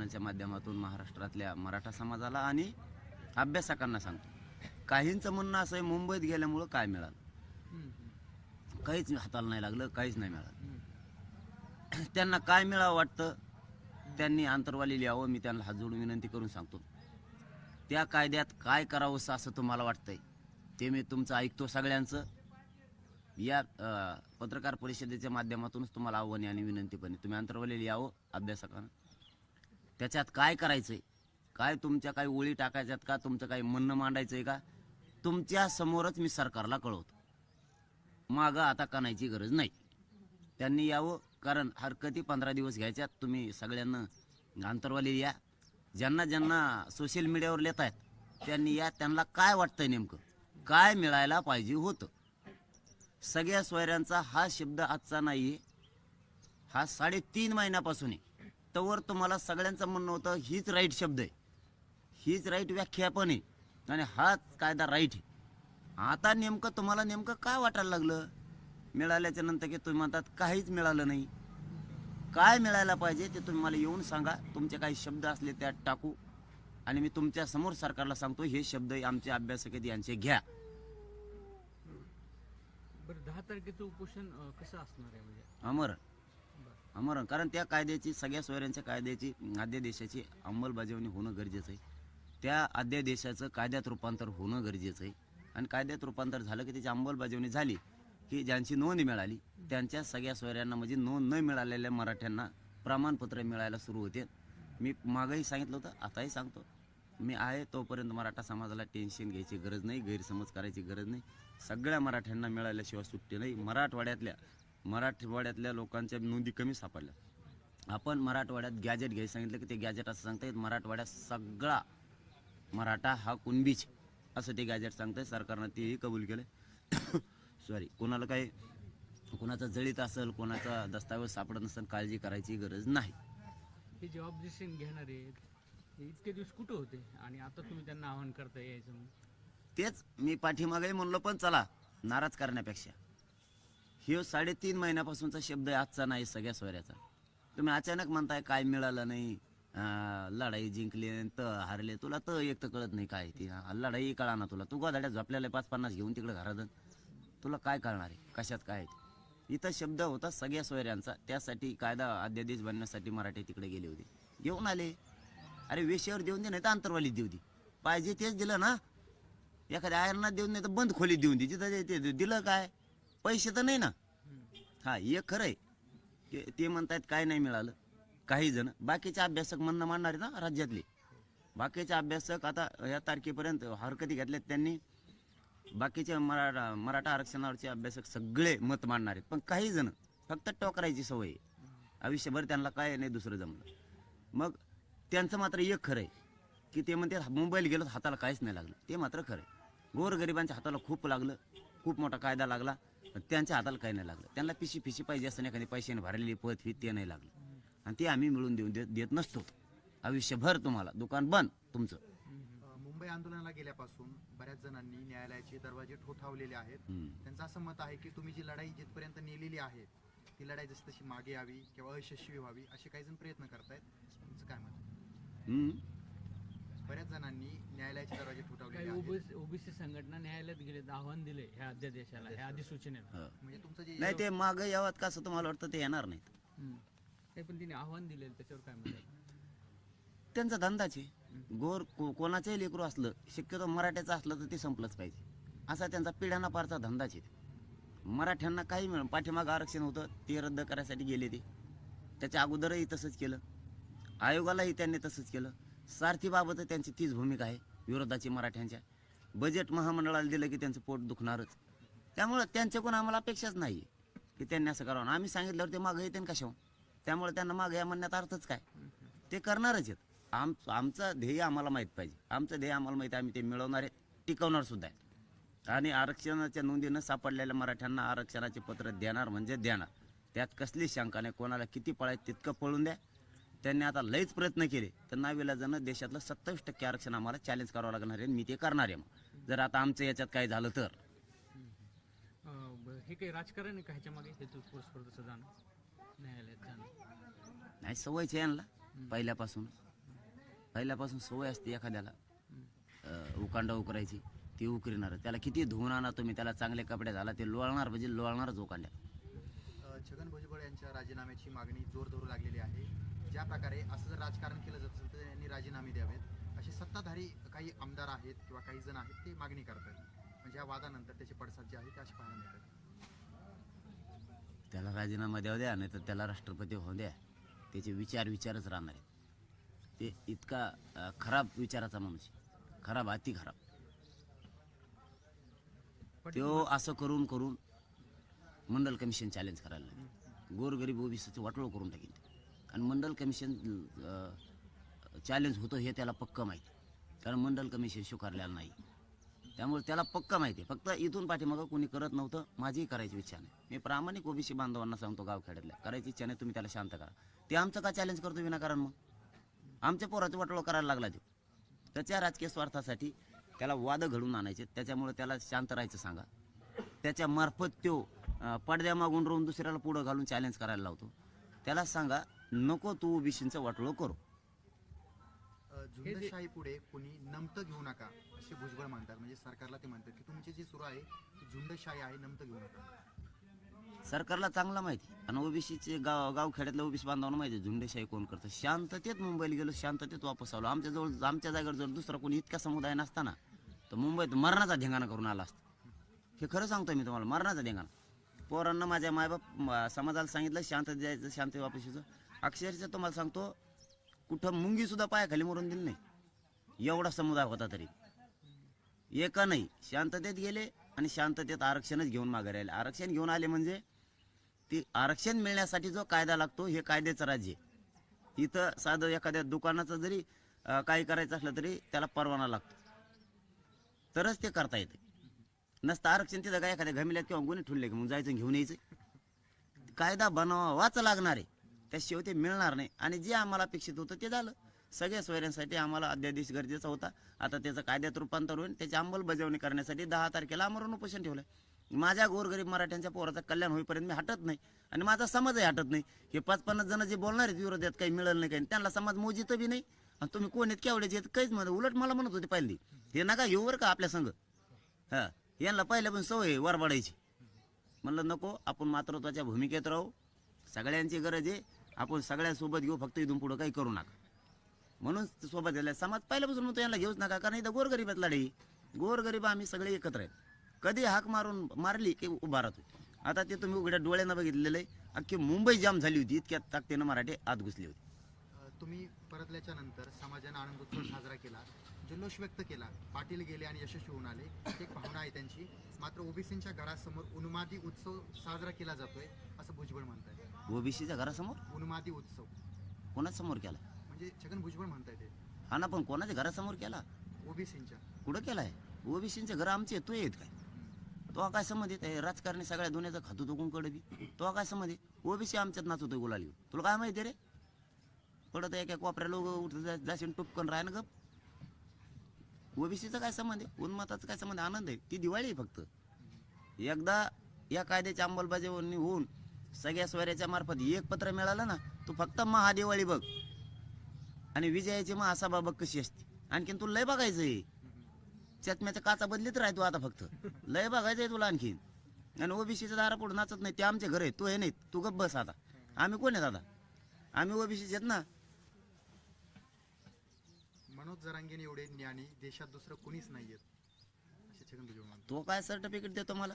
चॅनलच्या माध्यमातून महाराष्ट्रातल्या मराठा समाजाला आणि अभ्यासकांना सांगतो, काहींचं म्हणणं असं आहे मुंबईत गेल्यामुळं काय मिळालं, काहीच हाताला नाही लागलं, काहीच नाही मिळालं. त्यांना काय मिळावं वाटतं त्यांनी आंतरवाली लिहावं. मी त्यांना हात जोडून विनंती करून सांगतो, त्या कायद्यात काय करावंसं असं तुम्हाला वाटतंय ते मी तुमचं ऐकतो सगळ्यांचं. या पत्रकार परिषदेच्या माध्यमातूनच तुम्हाला आव्हान आणि विनंती पण तुम्ही आंतरवाली लिहावं अभ्यासकांना. त्याच्यात काय करायचंय, काय तुमच्या काही ओळी टाकायच्यात का, तुमचं काही म्हणणं मांडायचंय का, तुमच्या समोरच मी सरकारला कळवतो. मागं आता कानायची गरज नाही. त्यांनी यावं, कारण हरकती 15 दिवस घ्यायच्यात. तुम्ही सगळ्यांना आंतरवाली या, ज्यांना ज्यांना सोशल मीडियावर लिहित आहेत त्यांनी या, त्यांना काय वाटतंय नेमकं काय मिळायला पाहिजे होतं. सगळ्या सोयऱ्यांचा हा शब्द आजचा नाही आहे, हा 3.5 महिन्यापासून आहे. तवर तुम्हाला सगळ्यांचं म्हणणं होतं हीच राईट शब्द आहे, हीच राईट व्याख्या पण आहे आणि हाच कायदा राईट आहे. आता नेमकं तुम्हाला नेमकं काय वाटायला लागलं मिळाल्याच्या नंतर की तुम्ही म्हणतात काहीच मिळालं नाही. काय मिळायला पाहिजे ते तुम्ही मला येऊन सांगा. तुमचे काही शब्द असले त्यात टाकू आणि मी तुमच्या समोर सरकारला सांगतो हे शब्द आमचे अभ्यासक यांचे घ्या. बरं 10 तारखेचं उपोषण कसं असणार आहे म्हणजे? अमर कारण त्या कायद्याची सगळ्या सोयऱ्यांच्या कायद्याची अध्यादेशाची अंमलबजावणी होणं गरजेचं आहे. त्या अध्यादेशाचं कायद्यात रूपांतर होणं गरजेचं आहे आणि कायद्यात रूपांतर झालं की त्याची अंमलबजावणी झाली की ज्यांची नोंद मिळाली त्यांच्या सगळ्या सोयऱ्यांना म्हणजे नोंद न मिळालेल्या मराठ्यांना प्रमाणपत्र मिळायला सुरू होते. मी मागंही सांगितलं होतं, आताही सांगतो, मी आहे तोपर्यंत मराठा समाजाला टेन्शन घ्यायची गरज नाही, गैरसमज करायची गरज नाही. सगळ्या मराठ्यांना मिळाल्याशिवाय सुट्टी नाही. मराठवाड्यातल्या लोकांच्या नोंदी कमी सापडल्या. आपण मराठवाड्यात गॅजेट घ्यायला सांगितलं की ते गॅजेट असं सांगतायत मराठवाड्यात सगळा मराठा हा कुणबीच असं ते गॅजेट सांगतंय. सरकारनं तेही कबूल केलं. सॉरी, कोणाला काही कोणाचा जळीत असेल, कोणाचा दस्तावेज सापडत नसेल, काळजी करायची गरज नाही. हे जे ऑब्जेक्शन घेणारे इतके दिवस कुठं होते आणि आता तुम्ही त्यांना आवाहन करता यायचं म्हणून? तेच मी पाठीमागे म्हणलो, पण चला नाराज करण्यापेक्षा हे 3.5 महिन्यापासूनचा शब्द आहे, आजचा नाही सगळ्या सोयऱ्याचा. तुम्ही अचानक म्हणताय काय मिळालं नाही, लढाई जिंकली तर हारले. तुला तर एक तर कळत नाही काय ती लढाई कळा ना तुला. तू गोधाड्यात झोपलेला 5-50 घेऊन तिकडे घरात, तुला काय कळणार आहे कशात काय. इथं शब्द होता सगळ्या सोयऱ्यांचा, त्यासाठी कायदा अध्यादेश बनण्यासाठी मराठी तिकडे गेले होते, घेऊन आले. अरे वेशेवर देऊन दे, नाही तर अंतरवालीत देऊ दे, पाहिजे तेच दिलं ना. एखाद्या आयरनात देऊन नाही तर बंद खोलीत देऊन दे, जिथं दिलं काय पैसे तर नाही ना. हा एक खरं आहे ते म्हणतायत काय नाही मिळालं काही जण. बाकीचे अभ्यासक म्हणणं मांडणारे ना राज्यातले बाकीचे अभ्यासक आता या तारखेपर्यंत हरकती घेतल्यात त्यांनी. बाकीचे मराठा आरक्षणावरचे अभ्यासक सगळे मत मांडणार आहेत, पण काही जण फक्त टोकरायची सवय आहे. आयुष्यभर त्यांना काय नाही दुसरं जमलं. मग त्यांचं मात्र एक खरं आहे की ते म्हणते मुंबईला गेलो हाताला काहीच नाही लागलं. ते मात्र खरं आहे. गोरगरिबांच्या हाताला खूप लागलं, खूप मोठा कायदा लागला, पण त्यांच्या हाताला काही नाही लागलं. त्यांना पिशी पाहिजे असं एखादी पैशाने भरलेली पद फीत ते नाही लागलं आणि ते आम्ही मिळून देत नसतो. आयुष्यभर तुम्हाला दुकान बंद तुमचं. मुंबई आंदोलनाला गेल्यापासून बऱ्याच जणांनी न्यायालयाचे दरवाजे ठोठावलेले आहेत. त्यांचं असं मत आहे की तुम्ही जी लढाई जिथपर्यंत नेलेली आहे ती लढाई जशी तशी मागे यावी किंवा अयशस्वी व्हावी असे काही जण प्रयत्न करतायत. तुमचं काय मत? बऱ्याच जणांनी न्यायालयाचे दरवाजे ठोठावलेले आहेत. ओबीसी संघटना न्यायालयात गेले, आव्हान दिले ह्या अध्यादेशाला, ह्या अधिसूचनेला. म्हणजे तुमचं जे नाही ते मागं यावं का असं तुम्हाला वाटतं ते येणार नाहीत. ते पण तिने आव्हान दिले, त्याच्यावर काय म्हणतात? त्यांचा धंदाच आहे. कोणाचंही लेकरू असलं, शक्यतो मराठ्याचं असलं तर ते संपलंच पाहिजे असा त्यांचा पिढ्याना पारचा धंदाच आहे. मराठ्यांना काही मिळून पाठीमागं आरक्षण होतं ते रद्द करायसाठी गेले ते. त्याच्या अगोदरही तसंच केलं, आयोगालाही त्यांनी तसंच केलं. सारथीबाबत त्यांची तीच भूमिका आहे विरोधाची मराठ्यांच्या. बजेट महामंडळाला दिलं की त्यांचं पोट दुखणारच. त्यामुळं त्यांच्याकडून आम्हाला अपेक्षाच नाही की त्यांनी असं करावं. आम्ही सांगितल्यावर ते मागं येते कशावर. त्यामुळे त्यांना मागं या म्हणण्यात अर्थच काय, ते करणारच आहेत. आमचं ध्येय आम्हाला माहीत पाहिजे, आमचं ध्येय आम्हाला माहीत आहे, आम्ही ते मिळवणार आहे, टिकवणार सुद्धा आहे. आणि आरक्षणाच्या नोंदीनं सापडलेल्या मराठ्यांना आरक्षणाचे पत्र देणार म्हणजे देणार, त्यात कसली शंका नाही. कोणाला किती पळायचं तितकं पळून द्या. त्यांनी आता लईच प्रयत्न केले तर नाविलाजानं देशातलं 27% आरक्षण आम्हाला चॅलेंज करावं लागणार आहे. मी ते करणार आहे. मग जर आता आमचं याच्यात काय झालं तर हे काही राजकारण आहे का ह्याच्या मागे, हेतू पुरस्पर तसं जाणं न्यायालयात जाणं? नाही, सवयच आहे यांना पहिल्यापासून. पहिल्यापासून सवय असते एखाद्याला उकांडा उकरायची, ती उकरणार. त्याला किती धुवून आणा तुम्ही, त्याला चांगले कपडे घाला, ते लोळणार म्हणजे लोळणारच उकांड्या. छगन भुजबळ यांच्या राजीनाम्याची मागणी जोर धरू लागलेली आहे. ज्या प्रकारे असं जर राजकारण केलं जात असेल तर यांनी राजीनामे द्यावेत असे सत्ताधारी काही आमदार आहेत किंवा काही जण आहेत ते मागणी करतात. म्हणजे या वादानंतर त्याचे पडसाद जे आहेत ते असे पाहायला मिळतात. त्याला राजीनामा द्यावा द्या, नाही तर त्याला राष्ट्रपती होऊ द्या. त्याचे विचारच राहणार आहेत. ते इतका खराब विचाराचा माणूस आहे. खराब, अति खराब. तो असं करून करून मंडल कमिशन चॅलेंज करायला लागले. गोरगरीब ओबीसीचं वाटोळं करून टाकेल ते. आणि मंडल कमिशन चॅलेंज होतं हे त्याला पक्क माहिती, कारण मंडल कमिशन स्वीकारलेलं नाही. त्यामुळे त्याला पक्का माहिती आहे. फक्त इथून पाठीमागं कोणी करत नव्हतं. माझीही करायची इच्छा नाही. मी प्रामाणिक ओबीसी बांधवांना सांगतो, गावखेड्यातल्या करायची इच्छा नाही, तुम्ही त्याला शांत करा. ते आमचं का चॅलेंज करतो विनाकारण? मग आमच्या पोराचं वाटोळं करायला लागला तो. त्याच्या राजकीय स्वार्थासाठी त्याला वाद घडून आणायचे. त्याच्यामुळे त्याला शांत राहायचं सांगा. त्याच्या मार्फत तो पडद्या मागून राहून दुसऱ्याला पुढं घालून चॅलेंज करायला लावतो. त्याला सांगा नको तू ओबीसीचं वाटोळं करू. झुंडशाही पुढे कोणी नमतं घेऊ नका असे भुजबळ म्हणतात. म्हणजे सरकारला ते म्हणतात की तुमची जी सुरू आहे ती झुंडशाही आहे, नमतं घेऊ नका. सरकारला चांगला माहिती, आणि ओबीसीचे गावखेड्यातल्या ओबीसी बांधवांना माहिती झुंडेशाही कोण करतं. शांततेत मुंबईला गेलो, शांततेत वापस आलो. आमच्या जागेवर जर दुसरा कोणी इतका समुदाय नसताना तर मुंबईत मरणाचा धिंगाणा करून आला असता. हे खरं सांगतोय मी तुम्हाला, मरणाचा धिंगाणा. पोरांना माझ्या मायबाप समाजाला सांगितलं शांततेत जायचं, शांततेत वापस यायचं. अक्षरशः तुम्हाला सांगतो, कुठं मुंगी सुद्धा पायाखाली मरून दिली नाही. एवढा समुदाय होता तरी एका नाही. शांततेत गेले आणि शांततेत आरक्षणच घेऊन मागे राहिले. आरक्षण घेऊन आले म्हणजे ती आरक्षण मिळण्यासाठी जो कायदा लागतो हे कायद्याचं राज्य आहे. इथं साधं एखाद्या दुकानाचं जरी काही करायचं असलं तरी त्याला परवाना लागतो, तरच ते करता येते. नसतं आरक्षण तिथं काय एखाद्या घमिल्यात किंवा गुन्हे ठुलले की मग जायचं घेऊन यायचं. कायदा बनवावाच लागणार आहे, त्याशिवाय ते मिळणार नाही. आणि जे आम्हाला अपेक्षित होतं ते झालं. सगळ्या सोयऱ्यांसाठी आम्हाला अध्यादेश गरजेचा होता. आता त्याचं कायद्यात रूपांतर होईल. त्याची अंमलबजावणी करण्यासाठी 10 तारखेला आमरण उपोषण ठेवलं. माझ्या गोरगरीब मराठ्यांच्या पोराचं कल्याण होईपर्यंत मी हटत नाही, आणि माझा समाजही हटत नाही. हे 5-50 जण जे बोलणार आहेत विरोधात काही मिळेल नाही काही, त्यांना समाज मोजित बी नाही. आणि तुम्ही कोण आहेत केवढ्याचे आहेत काहीच म्हणत. उलट मला म्हणत होते पहिली, हे नका घेऊ बरं का आपल्या संघ. हां, यांना पहिल्या पण सवय वरबाडायची. म्हणलं नको, आपण मातृत्वाच्या भूमिकेत राहू. सगळ्यांची गरज आहे, आपण सगळ्यांसोबत घेऊ, फक्त इथून पुढं काही करू नका. म्हणून सोबत गेला समाज पहिल्यापासून म्हणतो यांना घेऊच नका, कारण इथं गोरगरीबात लढाई. गोरगरीब आम्ही सगळे एकत्र आहेत. कधी हाक मारली की उभा राहतो. आता ते तुम्ही उघड्या डोळ्यानं बघितलेलं आहे. अख्खी मुंबई जाम झाली होती, इतक्या ताकदीनं मराठे आत घुसले होते. तुम्ही परतल्याच्या नंतर समाजाने आनंदोत्सव साजरा केला, जल्लोष व्यक्त केला. पाटील गेले आणि यशस्वी होऊन आले, एक भावना आहे त्यांची. मात्र ओबीसींच्या घरासमोर उन्मादी उत्सव साजरा केला जातोय असं भुजबळ म्हणतायत. ओबीसीच्या घरासमोर उन्मादी उत्सव कोणासमोर केला? म्हणजे छगन भुजबळ म्हणताय ते हा ना, पण कोणाच्या घरासमोर केला? ओबीसींच्या. कुठं केलाय? ओबीसीचे घर आमचे आहेत, तो येत काय? तो काय संबंधित आहे? राजकारणी सगळ्या दुनियाचं खातो तो कोणकडे बी, तो काय संबंधित? ओबीसी आमच्यात नाचवतोय गुलाली. तुला काय माहिती रे? पडत एका कोपऱ्या लोक उठत जाशील टुपकन राह ना गप. ओबीसीचं काय संबंध आहे? उन्माताचं काय संबंध? आनंद आहे, ती दिवाळी आहे फक्त. एकदा या कायद्याची अंमलबजावणी होऊन सगळ्या सोयऱ्याच्या मार्फत एक पत्र मिळालं ना, तू फक्त महादिवाळी बघ आणि विजयाची महासभा बघ कशी असते. आणखीन तुला लय बघायचंय. चष्म्याच्या काचा बदलीत राहतो आता, फक्त लय बघायचंय तुला आणखीन. आणि ओबीसीच्या दारा पुढे नाचत नाही, ते आमचे घर आहे, तू हे नाही, तू गप बस. आता आम्ही कोण आहेत? आता आम्ही ओबीसीचे आहेत ना. मनोज जरांगेने एवढे ज्ञानी देशात दुसरं कोणीच नाहीयेत असे छगन भुजबळ म्हणतात. तो काय सर्टिफिकेट देतो मला?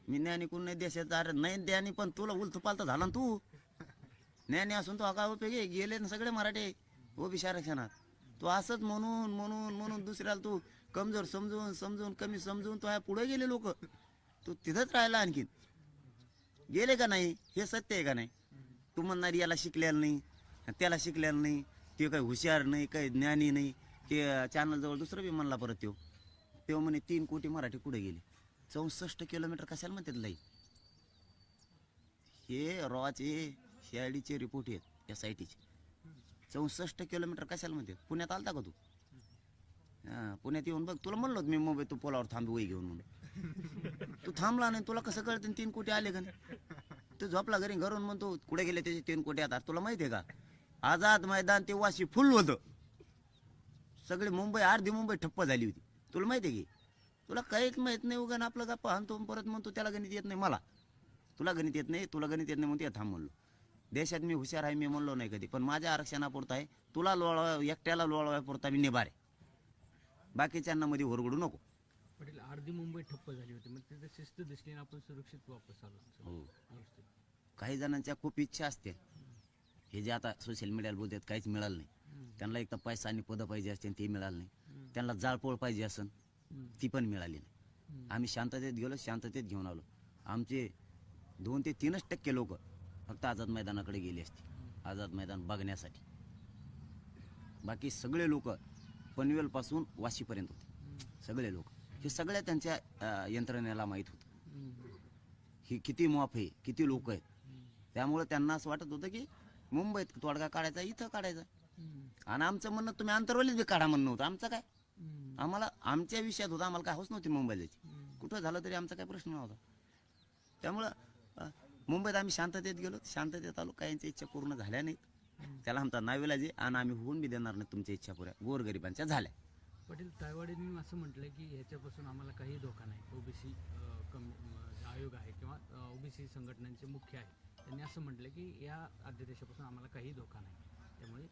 मी ज्ञानी कोण नाही देशाचा? अरे नाही ज्ञानी, पण तुला उलथ पालथ झाला ना तू. ज्ञानी असून तो काय उपयोग आहे? गेले ना सगळे मराठे ओबीसी आरक्षणात. तो असंच म्हणून म्हणून म्हणून दुसऱ्याला तू कमजोर समजून समजून कमी समजून तो पुढे गेले लोक. तू तिथंच राहिला आणखीन. गेले का नाही हे सत्य आहे का नाही? तू म्हणणार याला शिकलेलं नाही, त्याला शिकलेलं नाही, ते काही हुशार नाही, काही ज्ञानी नाही. ते चॅनलजवळ दुसरं बी म्हणला परत तेव्हा म्हणे 3 कोटी मराठी कुठे गेले? 64 किलोमीटर कशाला म्हणतात लाई? हे रॉचे शेआडीचे रिपोर्ट आहेत या साईटीचे. 64 किलोमीटर कशाला म्हणतात? पुण्यात आलता का तू? हां, पुण्यात येऊन बघ. तुला म्हणलो मी मुंबई तू पोलावर थांबी वही घेऊन म्हणून. तू थांबला नाही, तुला कसं कळतं 3 कोटी आले का नाही? तू झोपला घरी, घरून म्हणतो कुठे गेले त्याचे 3 कोटी? आता तुला माहिती आहे का, आझाद मैदान ते वाशी फुल होतं. सगळी मुंबई, अर्धी मुंबई ठप्प झाली होती. तुला माहिती आहे की? तुला काहीच माहीत नाही. उगा आपलं गप्पा हाणतो परत म्हणतो त्याला गणित येत नाही. मला तुला गणित येत नाही, तुला गणित येत नाही म्हणतो थांब म्हणलो. देशात मी हुशार आहे मी म्हणलो नाही कधी, पण माझ्या आरक्षणापुरता आहे. तुला लोळवा, एकट्याला लोळवायपुरता मी निभार आहे. बाकीच्यांना मध्ये ओरगडू नको. पाटील, अर्धी मुंबई ठप्प झाली होती, मग तिथे शिस्त दिसली आणि आपण सुरक्षित वापस आलो. हो. व्यवस्थित. काही जणांच्या खूप इच्छा असते. हे जे आता सोशल मीडियाला बोलतात काहीच मिळालं नाही. त्यांना एक तर पैसा आणि पदं पाहिजे असते ते मिळालं नाही. त्यांना जाळपोळ पाहिजे असन ती पण मिळाली नाही. आम्ही शांततेत गेलो, शांततेत घेऊन आलो. आमचे 2 ते 3% लोक फक्त आझाद मैदानाकडे गेले असते, आझाद मैदान बघण्यासाठी. बाकी सगळे लोक पनवेलपासून वाशीपर्यंत होते. सगळे लोक हे सगळ्या त्यांच्या यंत्रणेला माहीत होतं ही किती मॉप आहे, किती लोक आहेत. त्यामुळे त्यांना असं वाटत होतं की मुंबईत तोडगा काढायचा, इथं काढायचा. आणि आमचं म्हणणं तुम्ही आंतरवलीत बी काढा म्हणणं होतं. आमचं काय, आम्हाला आमच्या विषयात होतं. आम्हाला काय हौस नव्हती मुंबईला जायची. कुठं झालं तरी आमचा काय प्रश्न नव्हता. त्यामुळं मुंबईत आम्ही शांततेत गेलो, शांततेत आलो. काहींच्या इच्छा पूर्ण झाल्या नाहीत. त्याला आमचा नाविलाज आहे आणि आम्ही होऊन बी देणार नाही तुमच्या इच्छा पुऱ्या. गोरगरिबांच्या झाल्या. पाटील, तायवाडेंनी असं म्हटलंय की ह्याच्यापासून आम्हाला काही धोका नाही. ओबीसी आयोग आहे किंवा ओबीसी संघटनांचे मुख्य आहे, त्यांनी असं म्हटलं की या अध्यादेशापासून आम्हाला काही धोका नाही, त्यामुळे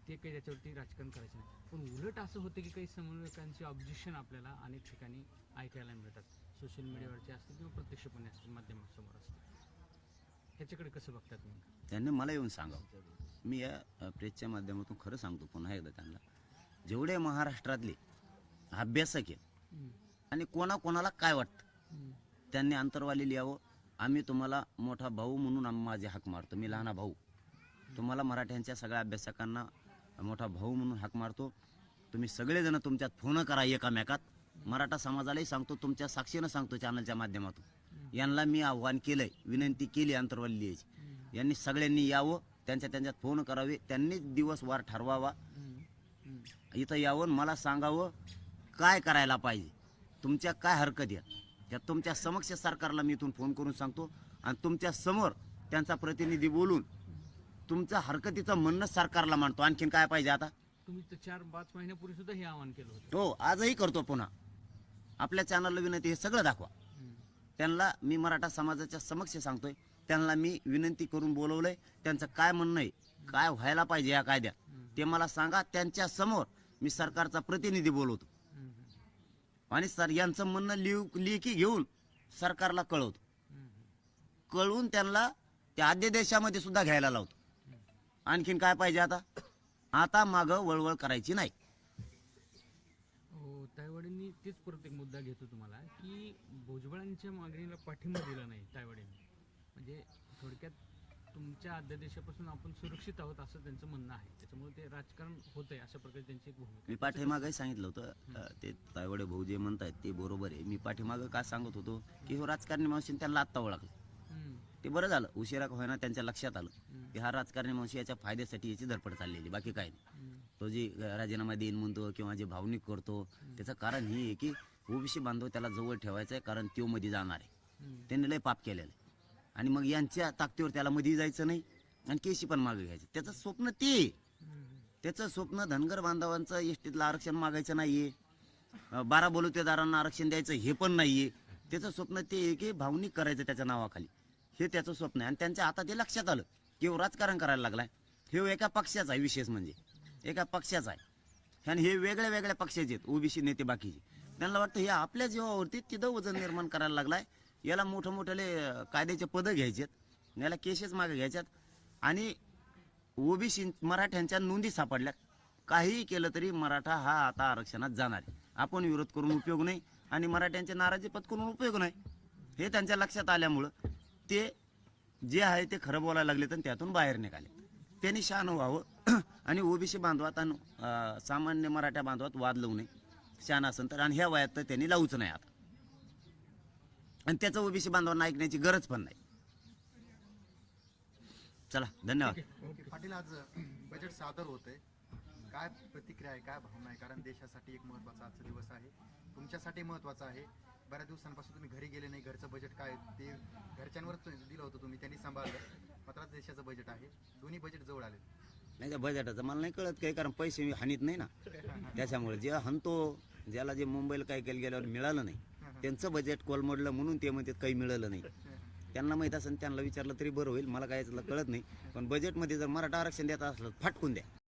ते काही त्याच्यावरती राजकारण करायचं नाही. पण उलट असं होतं की काही समन्वयकांचे ऑब्जेक्शन आपल्याला अनेक ठिकाणी ऐकायला मिळतात. सोशल मीडियावरचे असतील किंवा प्रत्यक्षपणे असतील, माध्यमासमोर असतील. ह्याच्याकडे कसं बघतात तुम्ही? त्यांनी मला येऊन सांगावं. मी या प्रेसच्या माध्यमातून खरं सांगतो पुन्हा एकदा त्यांना, जेवढे महाराष्ट्रातले अभ्यासक आहेत आणि कोणाकोणाला काय वाटतं त्यांनी अंतरवालीला यावं. आम्ही तुम्हाला मोठा भाऊ म्हणून आम्ही माझे हाक मारतो. मी लहाना भाऊ. तुम्हाला मराठ्यांच्या सगळ्या अभ्यासकांना मोठा भाऊ म्हणून हाक मारतो. तुम्ही सगळेजण तुमच्यात फोन करा एकामेकात. मराठा समाजालाही सांगतो, तुमच्या साक्षीनं सांगतो चॅनलच्या माध्यमातून. यांना मी आव्हान केलंय, विनंती केली अंतरवाली यायची. यांनी सगळ्यांनी यावं, त्यांच्यात फोन करावे, त्यांनीच दिवस वार ठरवावा, इथं यावं, मला सांगावं काय करायला पाहिजे, तुमच्या काय हरकत आहेत. त्या तुमच्या समक्ष सरकारला मी इथून फोन करून सांगतो आणि तुमच्या समोर त्यांचा प्रतिनिधी बोलून तुमचं हरकतीचं म्हणणं सरकारला मांडतो. आणखीन काय पाहिजे आता? तुम्ही तर 4-5 महिन्यापूर्वी सुद्धा हे आवाहन केलं होतं. हो, आजही करतो पुन्हा. आपल्या चॅनलला विनंती, हे सगळं दाखवा. त्यांना मी मराठा समाजाच्या समक्ष सांगतोय, त्यांना मी विनंती करून बोलवलंय. त्यांचं काय म्हणणं आहे, काय व्हायला पाहिजे या कायद्यात ते मला सांगा. त्यांच्या समोर मी सरकारचा प्रतिनिधी बोलवतो आणि सर यांचं म्हणणं लेखी घेऊन सरकारला कळवतो. कळवून त्यांना त्या अध्यादेशामध्ये सुद्धा घ्यायला लावतो. आणखीन काय पाहिजे आता? आता मागं वळवळ करायची नाही. हो, तायवाडेंनी तेच परत एक मुद्दा घेतो तुम्हाला की भुजबळांच्या मागणीला पाठिंबा दिला नाही तायवाडेंनी. म्हणजे थोडक्यात तुमच्या अध्यादेशापासून आपण सुरक्षित आहोत असं त्यांचं म्हणणं आहे. त्याच्यामुळे ते राजकारण होतंय अशा प्रकारे त्यांची एक भूमिका. मी पाठीमागही सांगितलं होतं, ते तायवाडे भाऊ जे म्हणतायत ते बरोबर आहे. मी पाठीमागं काय सांगत होतो की हो राजकारणी मावशी त्यांना आत्ता ओळखलं. ते बरं झालं, उशिरा का होईना त्यांच्या लक्षात आलं की हा राजकारणी मावशी याच्या फायद्यासाठी याची धडपड चाललेली, बाकी काय नाही. तो जे राजीनामा देईन म्हणतो किंवा जे भावनिक करतो त्याचं कारण हे आहे की ओबीसी बांधव त्याला जवळ ठेवायचं आहे, कारण त्यो मध्ये जाणार आहे. त्यांनी लय पाप केलेलं आहे आणि मग यांच्या ताकदीवर त्याला मध्ये जायचं नाही आणि केशी पण मागे घ्यायचं. त्याचं स्वप्न ते, त्याचं स्वप्न धनगर बांधवांचं एसटीतलं आरक्षण मागायचं नाहीये, 12 बलुतेदारांना आरक्षण द्यायचं हे पण नाहीये. त्याचं स्वप्न ते आहे की भावनिक करायचं त्याच्या नावाखाली, हे त्याचं स्वप्न आहे. आणि त्यांच्या आता ते लक्षात आलं की राजकारण करायला लागलाय. हे एका पक्षाचा आहे, विशेष म्हणजे एका पक्षाचा आहे. आणि हे वेगळ्या वेगळ्या पक्षाचे आहेत ओबीसी नेते बाकीचे. त्यांना वाटतं हे आपल्या जीवावरती तिथं वजन निर्माण करायला लागलाय. याला मोठं मोठ्याले कायद्याचे पदं घ्यायचेत, याला केसेस मागे घ्यायच्यात आणि ओबीसी मराठ्यांच्या नोंदी सापडल्या. काहीही केलं तरी मराठा हा आता आरक्षणात जाणार आहे. आपण विरोध करून उपयोग नाही आणि मराठ्यांचे नाराजी पत्करून उपयोग नाही. हे त्यांच्या लक्षात आल्यामुळं ते जे आहे ते खरं बोलायला लागले तर त्यातून बाहेर निघाले. त्यांनी शहाणं व्हावं आणि ओबीसी बांधवात आणि सामान्य मराठा बांधवात वाद लावू नये. शहाणा असेल तर, आणि ह्या वयात तर त्यांनी लावूच नाही आता. आणि त्याचं ओबीसी बांधवांना ऐकण्याची गरज पण नाही. चला, धन्यवाद. पाटील, आज बजेट सादर होतंय, काय प्रतिक्रिया आहे, काय भावना आहे? कारण देशासाठी एक महत्त्वाचा आजचा दिवस आहे, तुमच्यासाठी महत्त्वाचा आहे. बऱ्याच दिवसांपासून तुम्ही घरी गेले नाही. घरचं बजेट काय ते घरच्यांवरच दिलं होतं तुम्ही, त्यांनी सांभाळलं. मात्र देशाचं बजेट आहे, दोन्ही बजेट जवळ आले. नाही त्या बजेटाचं मला नाही कळत काही, कारण पैसे मी हानीत नाही ना. त्याच्यामुळे जे हाणतो, ज्याला जे मुंबईला काही केलं गेल्यावर मिळालं नाही, त्यांचं बजेट कोलमडलं म्हणून ते म्हणतात काही मिळालं नाही. त्यांना माहीत असेल, त्यांना विचारलं तरी बरं होईल, मला काय याच्यातलं कळत नाही. पण बजेटमध्ये जर मराठा आरक्षण देत असलं फाटकून द्या.